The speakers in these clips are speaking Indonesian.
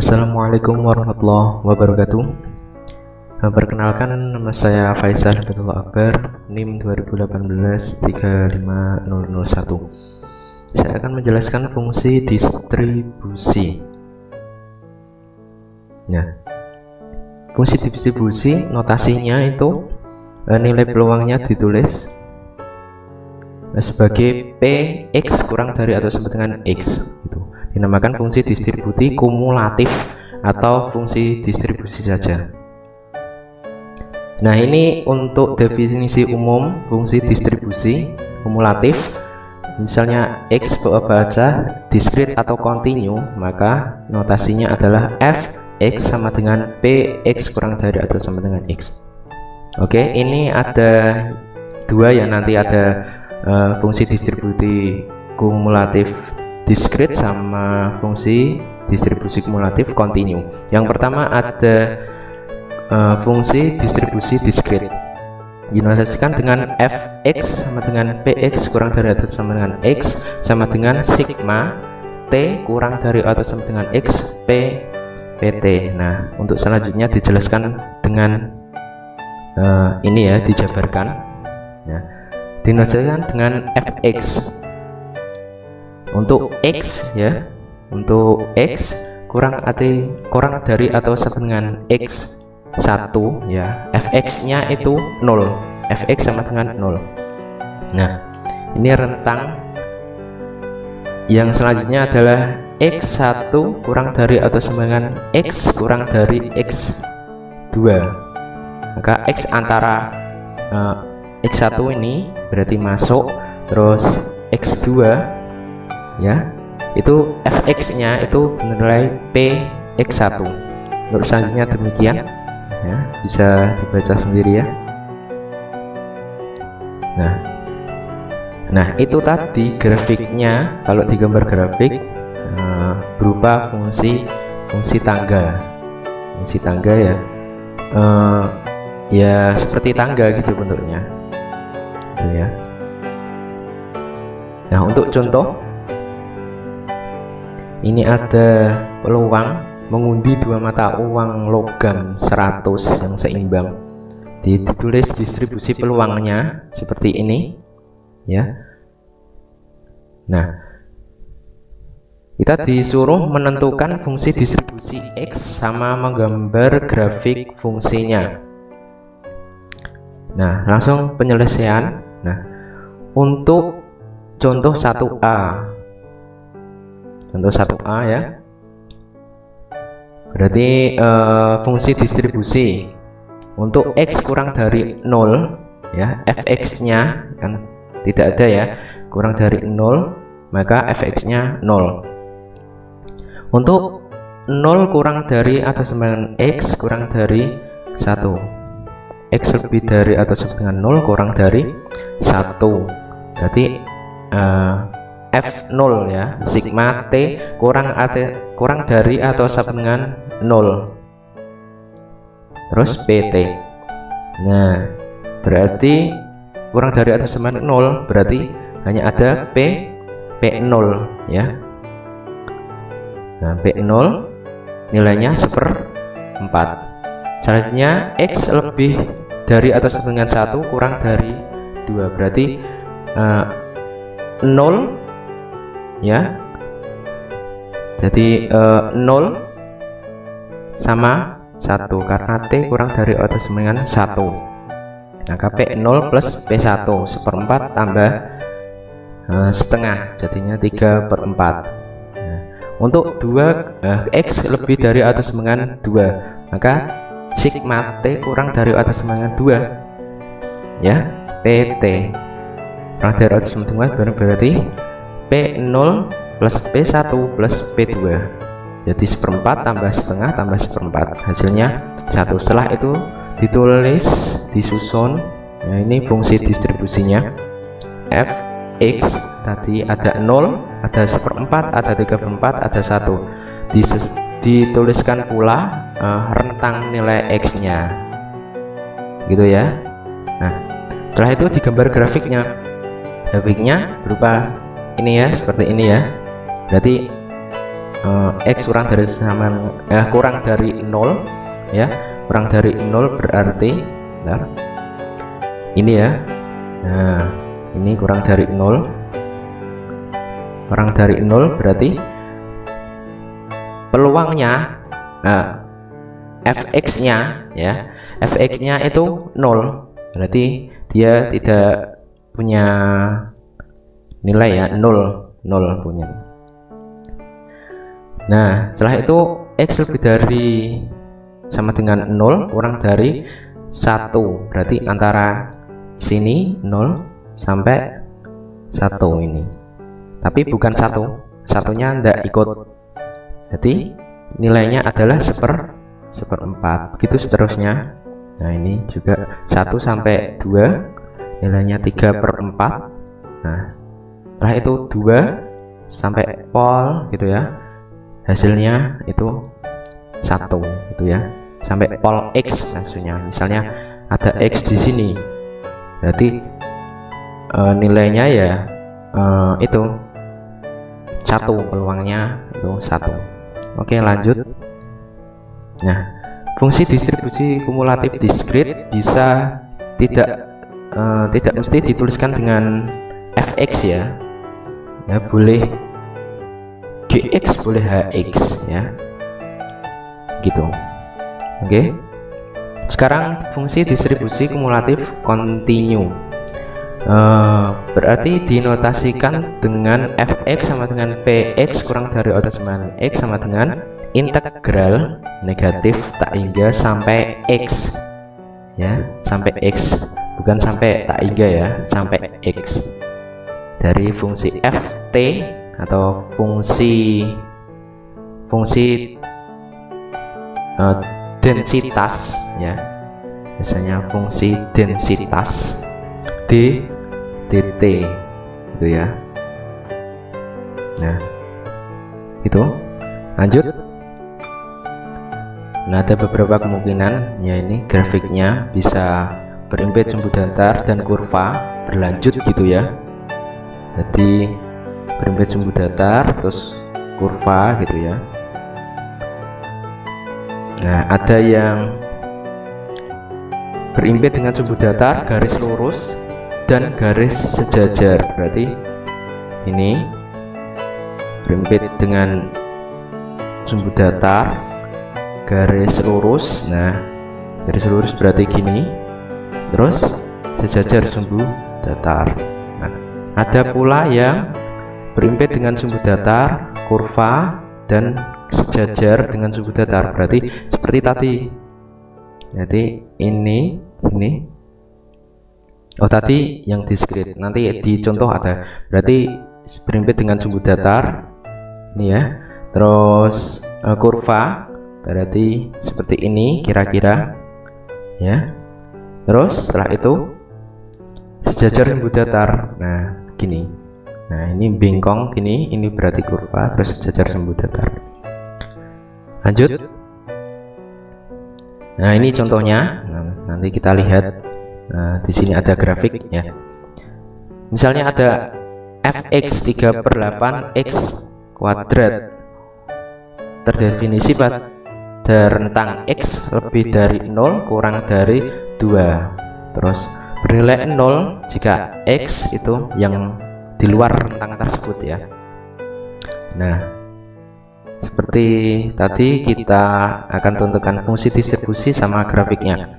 Assalamualaikum warahmatullahi wabarakatuh. Perkenalkan, nama saya Faisal Hidayatullah Akbar, NIM 2018-35001. Saya akan menjelaskan fungsi distribusi. Nah, fungsi distribusi notasinya itu nilai peluangnya ditulis sebagai Px kurang dari atau sama dengan X. Dinamakan fungsi distribusi kumulatif atau fungsi distribusi saja. Nah, ini untuk definisi umum fungsi distribusi kumulatif. Misalnya X baca diskrit atau kontinu, maka notasinya adalah Fx sama dengan Px kurang dari atau sama dengan X. Oke, ini ada dua ya, nanti ada fungsi distribusi kumulatif diskrit sama fungsi distribusi kumulatif kontinu. Yang pertama ada fungsi distribusi diskrit, dinotasikan dengan Fx sama dengan Px kurang dari atau sama dengan X sama dengan sigma T kurang dari atau sama dengan X P PT. Nah, untuk selanjutnya dijelaskan dengan ini ya, dijabarkan. Nah, dinotasikan dengan Fx untuk X ya, untuk X kurang dari atau sama dengan X1 ya, Fx nya itu 0, Fx sama dengan 0. Nah, ini rentang. Yang selanjutnya adalah X1 kurang dari atau sama dengan X kurang dari X2. Maka X antara X1 ini berarti masuk, terus X2 ya, itu Fx nya itu bernilai Px1. Untuk selanjutnya demikian ya, bisa dibaca sendiri ya. Nah itu tadi grafiknya. Kalau digambar grafik berupa fungsi tangga ya, ya seperti tangga gitu bentuknya gitu ya. Nah, untuk contoh ini ada peluang mengundi dua mata uang logam 100 yang seimbang. Ditulis distribusi peluangnya seperti ini ya. Nah, kita disuruh menentukan fungsi distribusi X sama menggambar grafik fungsinya. Nah, langsung penyelesaian. Nah, untuk contoh 1A, contoh 1A ya, berarti fungsi distribusi untuk X kurang dari 0 ya, Fx nya kan tidak ada ya, kurang dari 0, maka Fx nya 0. Untuk 0 kurang dari atau sama dengan X kurang dari 1, X lebih dari atau sama dengan 0 kurang dari 1, berarti F0 ya, sigma T kurang dari atau sama dengan 0, terus PT. Nah, berarti kurang dari atau sama dengan 0, berarti hanya ada P0 ya. Nah, P0 nilainya 1/4. Selanjutnya X lebih dari atau sama dengan 1 kurang dari 2, berarti 0 ya, jadi 0 sama 1 karena T kurang dari atau sama dengan 1, maka P0 plus P1 1/4 tambah setengah, jadinya 3/4. Nah, untuk 2 X lebih dari atau sama dengan 2, maka sigma T kurang dari atau sama dengan 2 ya, PT kurang dari atau sama dengan 2 berarti P0 plus P1 plus P2, jadi 1/4 tambah setengah tambah 1/4, hasilnya 1. Setelah itu ditulis, disusun. Nah, ini fungsi distribusinya. Fx tadi ada 0, ada 1/4, ada 3/4, ada 1. Dituliskan pula rentang nilai X nya gitu ya. Nah, setelah itu digambar grafiknya berupa ini ya, seperti ini ya. Berarti X kurang dari kurang dari 0 ya, kurang dari 0 berarti bentar, ini ya. Nah, ini kurang dari 0, kurang dari 0 berarti peluangnya fx-nya ya, fx-nya itu 0, berarti dia tidak punya nilai ya, 0 punya. Nah, setelah itu x lebih dari sama dengan 0 kurang dari 1, berarti antara sini 0 sampai 1 ini, tapi bukan satunya ndak ikut, jadi nilainya adalah 1/4, begitu seterusnya. Nah, ini juga 1 sampai 2 nilainya 3/4. Nah, setelah itu 2 sampai pol gitu ya, hasilnya itu 1 gitu ya, sampai pol x maksudnya. Misalnya ada x di sini, berarti nilainya ya itu 1, peluangnya itu 1. Oke, lanjut. Nah, fungsi distribusi kumulatif diskrit bisa tidak mesti dituliskan dengan fx ya, boleh gx, boleh hx ya, gitu. Oke, sekarang fungsi distribusi kumulatif kontinu berarti dinotasikan dengan fx sama dengan px kurang dari atau sama dengan x sama dengan integral negatif tak hingga sampai x ya, sampai x, bukan sampai tak hingga ya, sampai x, dari fungsi ft atau fungsi densitas ya, biasanya fungsi densitas dt gitu ya. Nah, itu lanjut. Nah, ada beberapa kemungkinan ya, ini grafiknya bisa berimpit sumbu datar dan kurva berlanjut gitu ya, jadi berimpit sumbu datar terus kurva gitu ya. Nah, ada yang berimpit dengan sumbu datar garis lurus dan garis sejajar, berarti ini berimpit dengan sumbu datar garis lurus. Nah, garis lurus berarti gini, terus sejajar sumbu datar. Nah, ada pula yang berimpit dengan sumbu datar, kurva, dan sejajar dengan sumbu datar, berarti seperti tadi. Jadi ini tadi yang diskrit, nanti di contoh ada, berarti berimpit dengan sumbu datar ini ya, terus kurva berarti seperti ini kira-kira ya, terus setelah itu sejajar sumbu datar. Nah, gini, nah ini bengkong gini, ini berarti kurva, terus sejajar sumbu datar. Lanjut. Nah, ini contohnya. Nah, nanti kita lihat. Nah, di sini ada grafik ya. Misalnya ada fx 3/8 x kuadrat terdefinisi pada rentang x lebih dari 0 kurang dari 2, terus bernilai 0 jika x itu yang di luar rentang tersebut ya. Nah, seperti tadi kita akan tentukan fungsi distribusi sama grafiknya.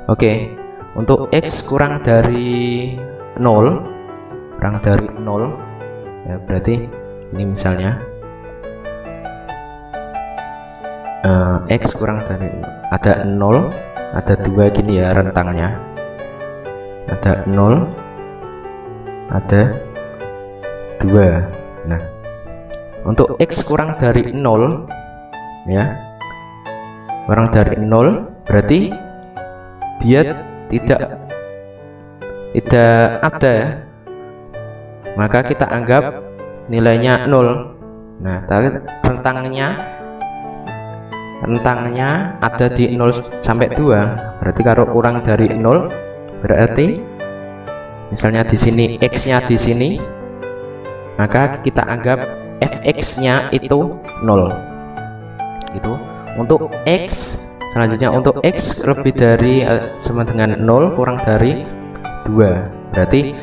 Oke, untuk x kurang dari 0 ya, berarti ini misalnya x kurang dari ada 0, ada 2 gini ya rentangnya, ada 0, ada 2. Nah, untuk x kurang dari 0 ya, kurang dari 0 berarti dia tidak ada, maka kita anggap nilainya 0. Nah, rentangnya ada di 0 sampai 2, berarti kalau kurang dari 0 berarti misalnya di sini x-nya di sini, maka kita anggap fx-nya itu 0 itu. Untuk X selanjutnya, untuk X lebih dari sama dengan 0 kurang dari 2, berarti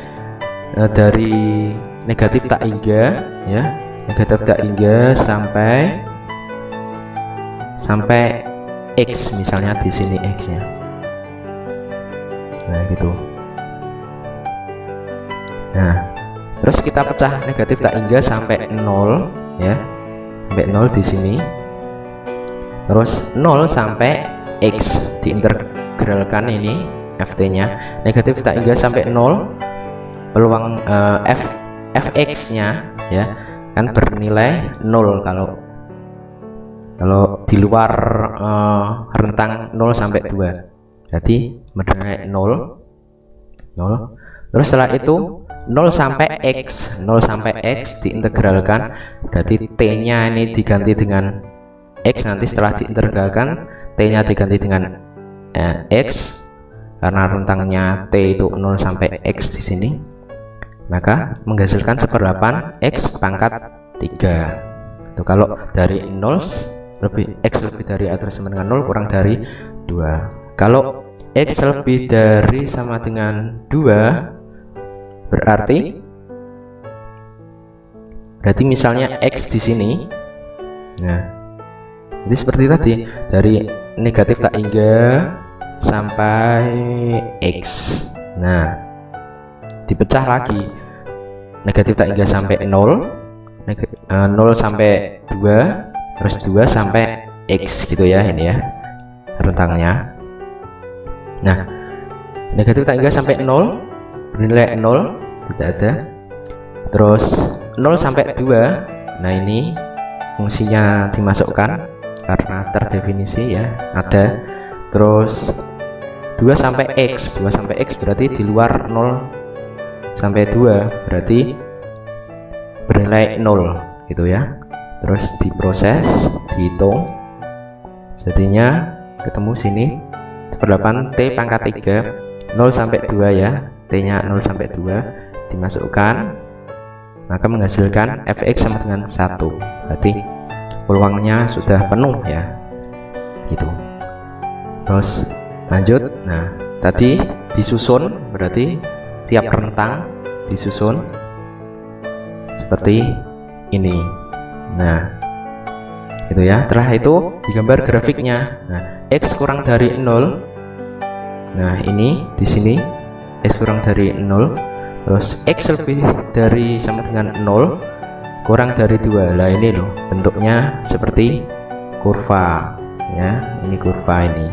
dari negatif tak hingga ya, negatif tak hingga sampai X, misalnya di sini X nya. Nah gitu. Nah terus kita pecah negatif tak hingga sampai 0 ya, sampai 0 di sini. Terus 0 sampai X diintegralkan ini ft nya, negatif tak hingga sampai 0 peluang fx nya ya kan bernilai 0 kalau di luar rentang 0 sampai 2, jadi bernilai 0. Terus setelah itu 0 sampai X diintegralkan, berarti t nya ini diganti dengan X, nanti setelah diintegralkan t nya diganti dengan X karena rentangnya t itu 0 sampai X di sini, maka menghasilkan 1/8 X pangkat 3 itu. Kalau dari 0 lebih X lebih dari atau sama dengan 0 kurang dari 2. Kalau X lebih dari sama dengan 2 berarti misalnya X di sini. Nah jadi seperti tadi, dari negatif tak hingga sampai X. Nah dipecah lagi, negatif tak hingga sampai 0 sampai 2, terus 2 sampai X gitu ya, ini ya rentangnya. Nah negatif tak hingga sampai 0 bernilai 0, tidak ada. Terus 0 sampai 2, nah ini fungsinya dimasukkan karena terdefinisi ya, ada. Terus 2 sampai X berarti di luar 0 sampai 2, berarti bernilai 0 gitu ya. Terus diproses, dihitung, jadinya ketemu sini 1/8 T pangkat 3 0 sampai 2 ya, T nya 0 sampai 2 dimasukkan, maka menghasilkan fx sama dengan 1, berarti peluangnya sudah penuh ya gitu. Terus lanjut, nah tadi disusun, berarti tiap rentang disusun seperti ini. Nah gitu ya. Setelah itu digambar grafiknya. Nah X kurang dari 0, nah ini di sini X kurang dari 0, terus X lebih dari sama dengan 0 kurang dari 2. Lah ini loh bentuknya seperti kurva ya, ini kurva ini.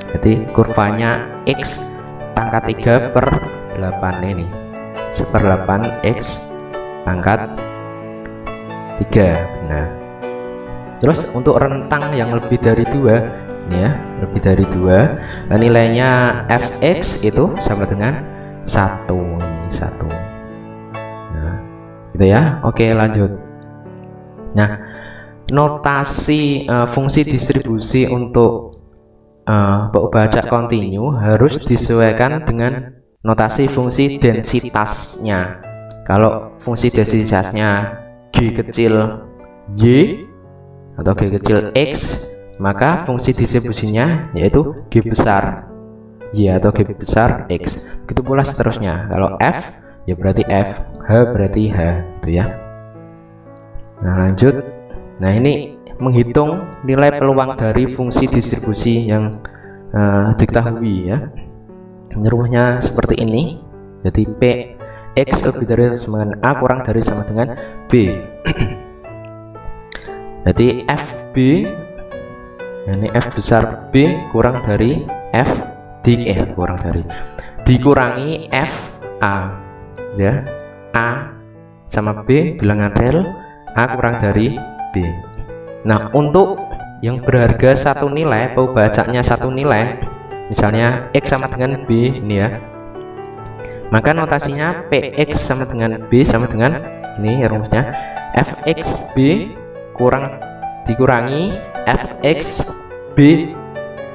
Jadi kurvanya X pangkat 3/8 ini 1/8 X pangkat 3. Nah terus untuk rentang yang lebih dari 2 ini ya, lebih dari 2, nilainya fx itu sama dengan 1, ini 1. Gitu ya. Oke lanjut. Nah notasi fungsi distribusi untuk pembajak kontinu harus disesuaikan dengan notasi fungsi densitasnya. Kalau fungsi densitasnya G kecil Y atau G kecil X, maka fungsi distribusinya yaitu G besar Y atau G besar X. Begitu pula seterusnya. Kalau F ya berarti F, H berarti H gitu ya. Nah lanjut. Nah ini menghitung nilai peluang dari fungsi distribusi yang diketahui ya. Rumusnya seperti ini. Jadi P X lebih dari sama dengan A kurang dari sama dengan B. Jadi FB, ini F besar B kurang dari F kurang dari dikurangi FA ya, A sama B bilangan real, A kurang dari B. Nah untuk yang berharga satu nilai, pembacanya satu nilai, misalnya X sama dengan B ini ya, maka notasinya PX sama dengan B sama dengan ini rumusnya FXB kurang dikurangi FXB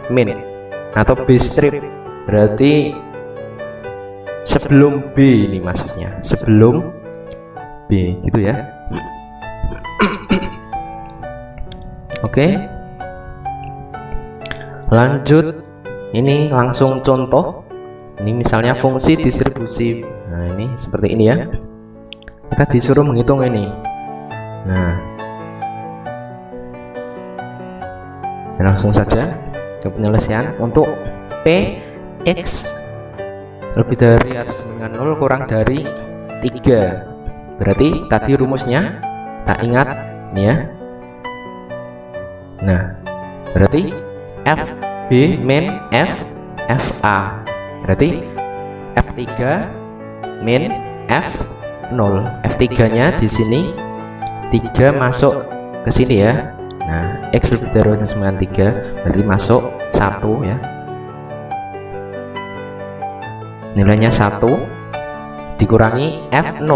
min atau B strip, berarti sebelum B ini, maksudnya sebelum B gitu ya. Oke, lanjut, ini langsung contoh. Ini misalnya fungsi distribusi. Nah, ini seperti ini ya. Kita disuruh menghitung ini. Nah, langsung saja ke penyelesaian. Untuk Px lebih dari atau sama dengan 0 kurang dari 3. Berarti tadi rumusnya tak ingat ini ya. Nah, berarti FB min FA. Berarti F3 min F0. F3-nya di sini 3 masuk ke sini ya. Nah, X lebih dari atau sama dengan 3 berarti masuk 1 ya. Nilainya 1 dikurangi F0.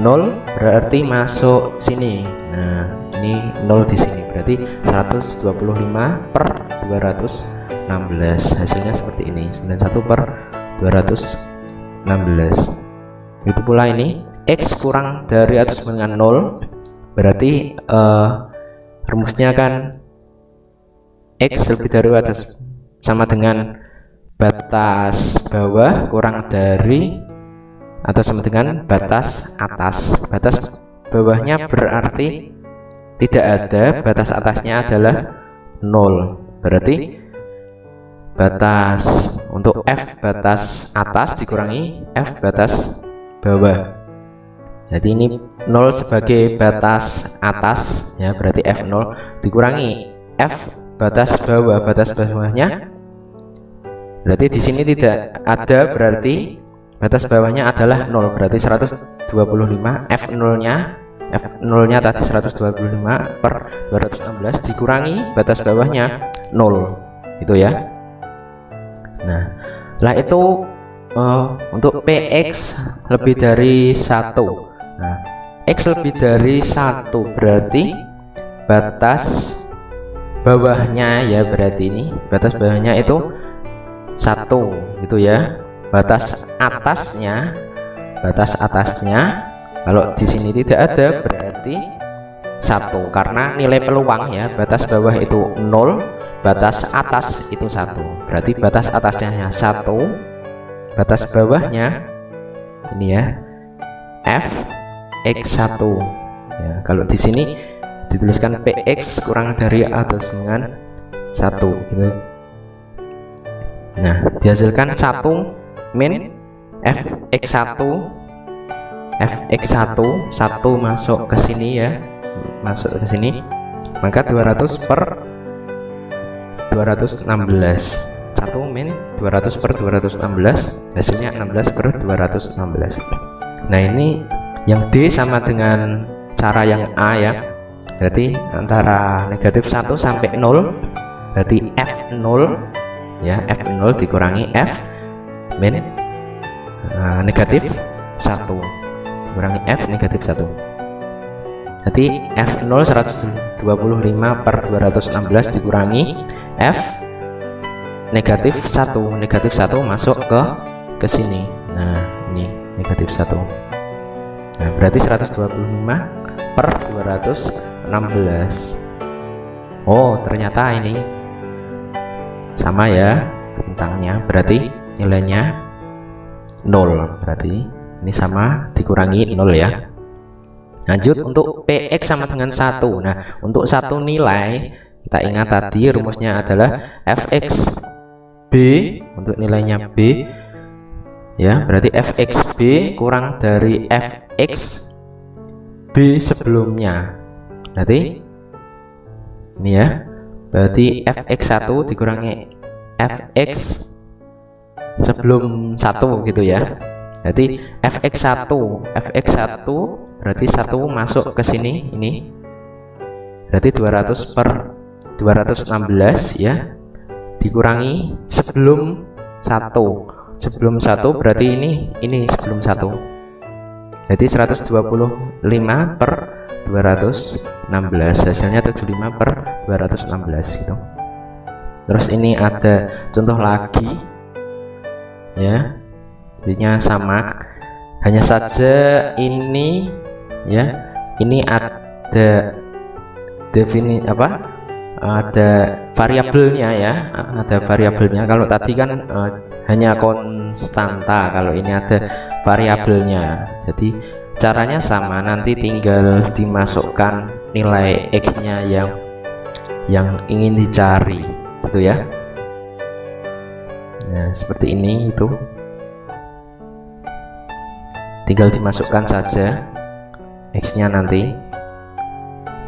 0 berarti masuk sini. Nah, ini 0 di sini berarti 125 per 216. Hasilnya seperti ini, 91 per 216. Itu pula ini X kurang dari atau sama dengan 0 berarti rumusnya kan X lebih dari atau sama dengan batas bawah kurang dari atau sama dengan batas atas. Batas bawahnya berarti tidak ada, batas atasnya adalah 0. Berarti batas untuk F batas atas dikurangi F batas bawah. Jadi ini 0 sebagai batas atas ya, berarti F0 dikurangi F batas bawah. Batas bawahnya berarti di sini tidak ada, berarti batas bawahnya adalah 0, berarti 125. F0-nya tadi 125 per 216 dikurangi batas bawahnya 0 itu ya. Nah, setelah itu untuk Px lebih dari 1. Nah, X lebih dari 1 berarti batas bawahnya ya, berarti ini batas bawahnya itu 1 gitu ya. Batas atasnya kalau di sini tidak ada berarti 1 karena nilai peluang ya, batas bawah itu 0, batas atas itu 1. Berarti batas atasnya 1, batas bawahnya ini ya Fx1 ya. Kalau di sini dituliskan Px kurang dari atau dengan 1 gitu. Nah, dihasilkan 1 min Fx1 masuk ke sini ya, masuk ke sini, maka 200 per 216. 1 min 200 per 216 hasilnya 16 per 216. Nah, ini yang D sama dengan cara yang A ya, berarti antara negatif 1 sampai 0 berarti F0 ya, F0 dikurangi F min negatif 1 dikurangi F negatif 1. Jadi F0 125 per 216 dikurangi F negatif 1. Negatif 1 masuk ke sini. Nah, ini negatif 1. Nah, berarti 125 per 216. Oh, ternyata ini sama ya bentangnya, berarti nilainya 0. Berarti ini sama dikurangi 0 ya. Lanjut untuk Px sama dengan 1. Nah, untuk satu nilai kita ingat tadi rumusnya adalah Fx B, untuk nilainya B ya, berarti Fx B kurang dari Fx B sebelumnya. Berarti ini ya, berarti Fx1 dikurangi Fx sebelum 1 gitu ya. Jadi Fx1 berarti 1 masuk ke sini, ini berarti 200 per 216 ya, dikurangi sebelum 1. Sebelum 1 berarti ini sebelum 1. Jadi 125 per 216 hasilnya 75 per 216 gitu. Terus ini ada contoh lagi ya, jadinya sama, hanya saja ini ya, ini ada ada variabelnya ya, ada variabelnya. Kalau tadi kan hanya konstanta, kalau ini ada variabelnya. Jadi caranya sama, nanti tinggal dimasukkan nilai x-nya yang ingin dicari, gitu ya. Nah, seperti ini itu. Tinggal dimasukkan saja x-nya nanti.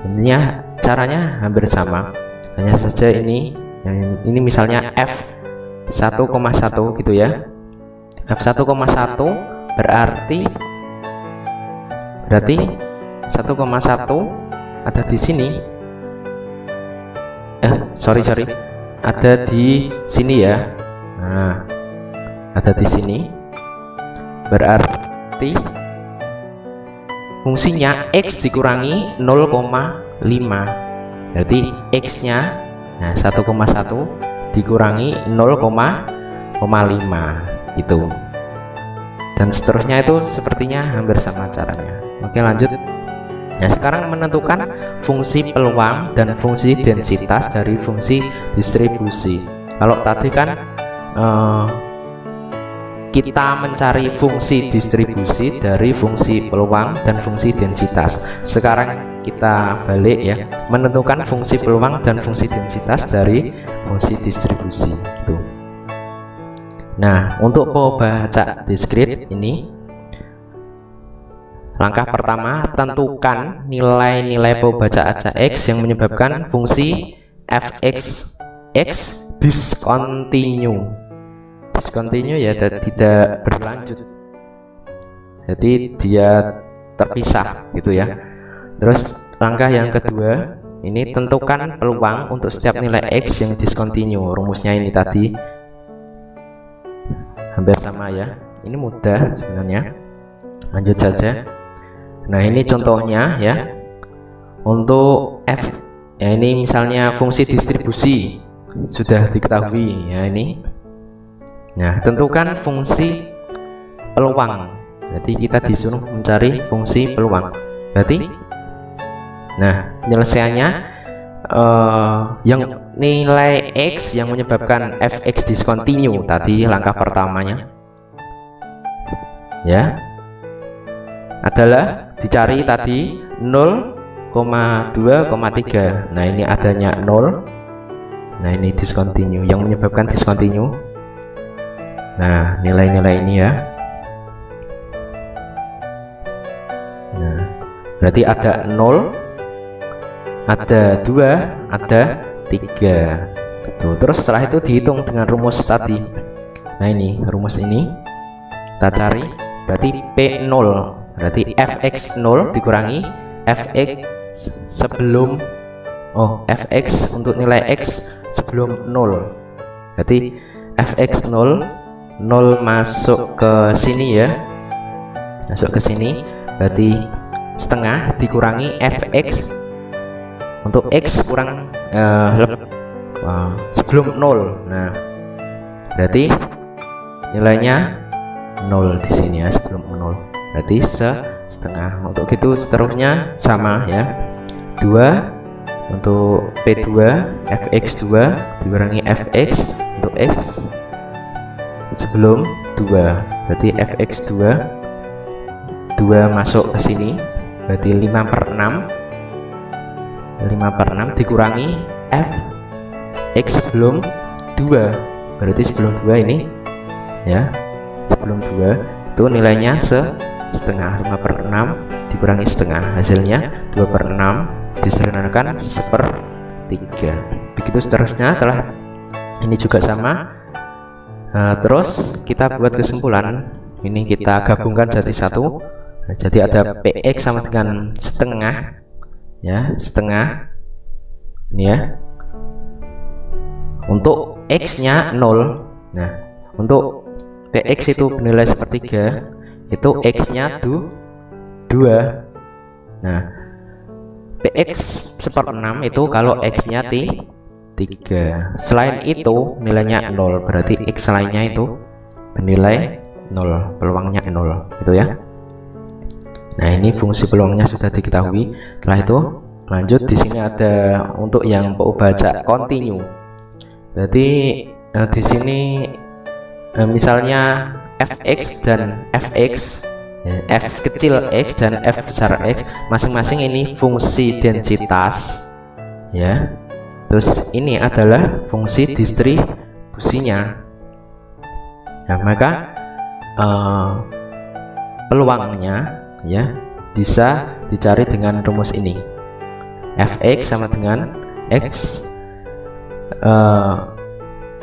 Intinya caranya hampir sama. Hanya saja ini misalnya f 1,1 gitu ya. F 1,1 berarti 1,1 ada di sini. Sorry. Ada di sini ya. Nah, ada di sini. Berarti fungsinya x dikurangi 0,5. Berarti x-nya 1,1 dikurangi 0,5 itu. Dan seterusnya itu sepertinya hampir sama caranya. Oke, lanjut. Nah, sekarang menentukan fungsi peluang dan fungsi densitas dari fungsi distribusi. Kalau tadi kan kita mencari fungsi distribusi dari fungsi peluang dan fungsi densitas. Sekarang kita balik ya, menentukan fungsi peluang dan fungsi densitas dari fungsi distribusi gitu. Nah, untuk pembaca diskrit ini, langkah pertama, tentukan nilai-nilai pembaca acak x yang menyebabkan fungsi fx discontinue ya, tidak berlanjut, jadi dia terpisah gitu ya. Terus langkah yang kedua, ini tentukan peluang untuk setiap nilai x yang discontinue. Rumusnya ini tadi hampir sama ya, ini mudah sebenarnya. Lanjut saja. Nah, ini contohnya ya. Untuk f ya, ini misalnya fungsi distribusi sudah diketahui ya ini. Nah, tentukan fungsi peluang. Jadi kita disuruh mencari fungsi peluang. Berarti, nah, penyelesaiannya yang nilai x yang menyebabkan fx discontinue tadi, langkah pertamanya ya adalah dicari tadi 0,2,3. Nah, ini adanya 0. Nah, ini discontinue, yang menyebabkan discontinue. Nah, nilai-nilai ini ya. Nah, berarti ada 0, ada 2, ada 3. Tuh, terus setelah itu dihitung dengan rumus tadi. Nah, ini rumus ini kita cari, berarti P0, berarti fx 0 dikurangi fx sebelum fx untuk nilai x sebelum 0. Berarti fx 0 masuk ke sini ya, masuk ke sini, berarti setengah dikurangi fx untuk x kurang sebelum 0. Nah, berarti nilainya 0 di sini ya, sebelum 0, berarti setengah. Untuk itu seterusnya sama ya, 2 untuk P2 fx2 dikurangi fx untuk x sebelum 2, berarti fx2 masuk ke sini, berarti 5/6 dikurangi fx sebelum 2, berarti sebelum 2 ini ya, sebelum 2 itu nilainya setengah. 5/6 dikurangi setengah, hasilnya 2/6 disederhanakan 1/3. Begitu seterusnya. Setelah ini juga sama. Terus kita buat kesimpulan. Ini kita gabungkan jadi satu. Nah, jadi ada px sama dengan setengah ya, setengah ini ya. Untuk x nya 0. Nah, untuk px itu bernilai 1/3, itu x nya 2. Nah, px 1/6 itu kalau x nya 3. Selain itu nilainya 0, berarti x lainnya itu bernilai 0, peluangnya 0 itu ya. Nah, ini fungsi peluangnya sudah diketahui. Setelah itu lanjut di sini ada untuk yang mau baca continue. Jadi di sini misalnya fx dan fx, ya, f kecil x dan f besar x masing-masing ini fungsi densitas, ya. Terus ini adalah fungsi distribusinya. Nah, maka peluangnya ya bisa dicari dengan rumus ini. Fx sama dengan x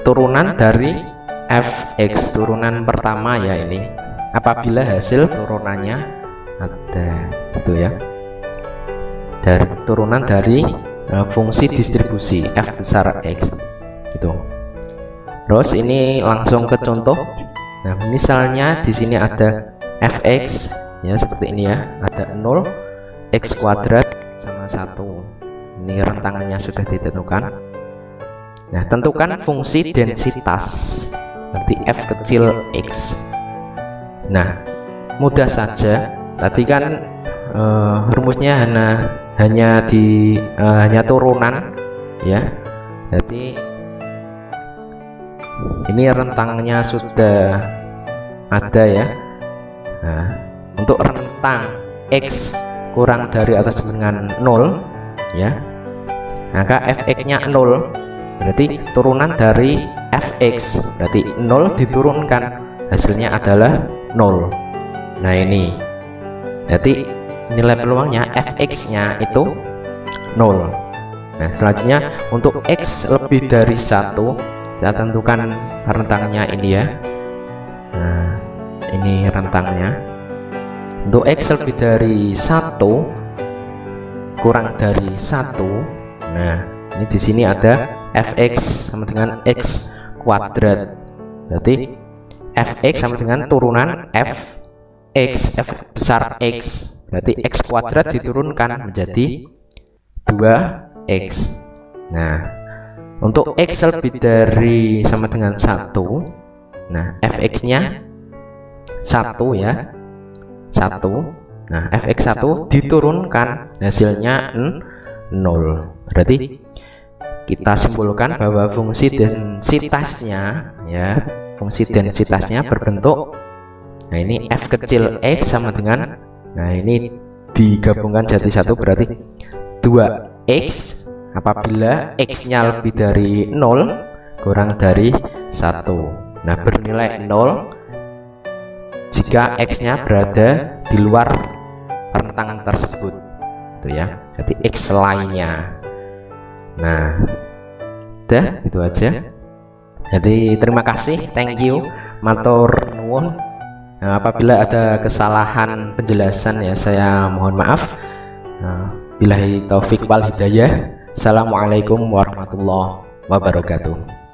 turunan dari fx, turunan pertama ya ini, apabila hasil turunannya ada, gitu ya, dari turunan dari fungsi distribusi f besar x gitu. Terus ini langsung ke contoh. Nah, misalnya di sini ada fx ya seperti ini ya, ada 0, x kuadrat sama 1. Ini rentangannya sudah ditentukan. Nah, tentukan fungsi densitas nanti f kecil x. Nah, mudah saja. Tadi kan rumusnya hanya turunan ya. Jadi ini rentangnya sudah ada ya. Nah, untuk rentang x kurang dari atau sama dengan 0 ya, maka fx-nya 0, berarti turunan dari fx, berarti 0 diturunkan, hasilnya adalah 0. Nah, ini jadi nilai peluangnya fx-nya itu 0. Nah, selanjutnya untuk x lebih dari 1 kita tentukan rentangnya ini ya. Nah, ini rentangnya. Untuk x lebih dari 1 kurang dari 1. Nah, ini di sini ada fx sama dengan x kuadrat. Berarti fx sama dengan turunan f besar x. Berarti x kuadrat diturunkan menjadi 2x. Nah, untuk x lebih dari sama dengan 1, nah fx-nya 1 ya, 1. Nah, fx1 diturunkan, hasilnya 0. Berarti kita simpulkan bahwa fungsi densitasnya ya, fungsi densitasnya berbentuk, nah ini f kecil x sama dengan, nah ini digabungkan jadi 1 berarti 2x apabila x-nya lebih dari 0 kurang dari 1. Nah, bernilai 0 jika x-nya berada di luar rentang tersebut, itu ya. Jadi x lainnya. Nah, udah itu aja. Jadi terima kasih, thank you, matur nuwun. Nah, apabila ada kesalahan penjelasan ya saya mohon maaf. Billahi taufik wal hidayah. Assalamualaikum warahmatullahi wabarakatuh.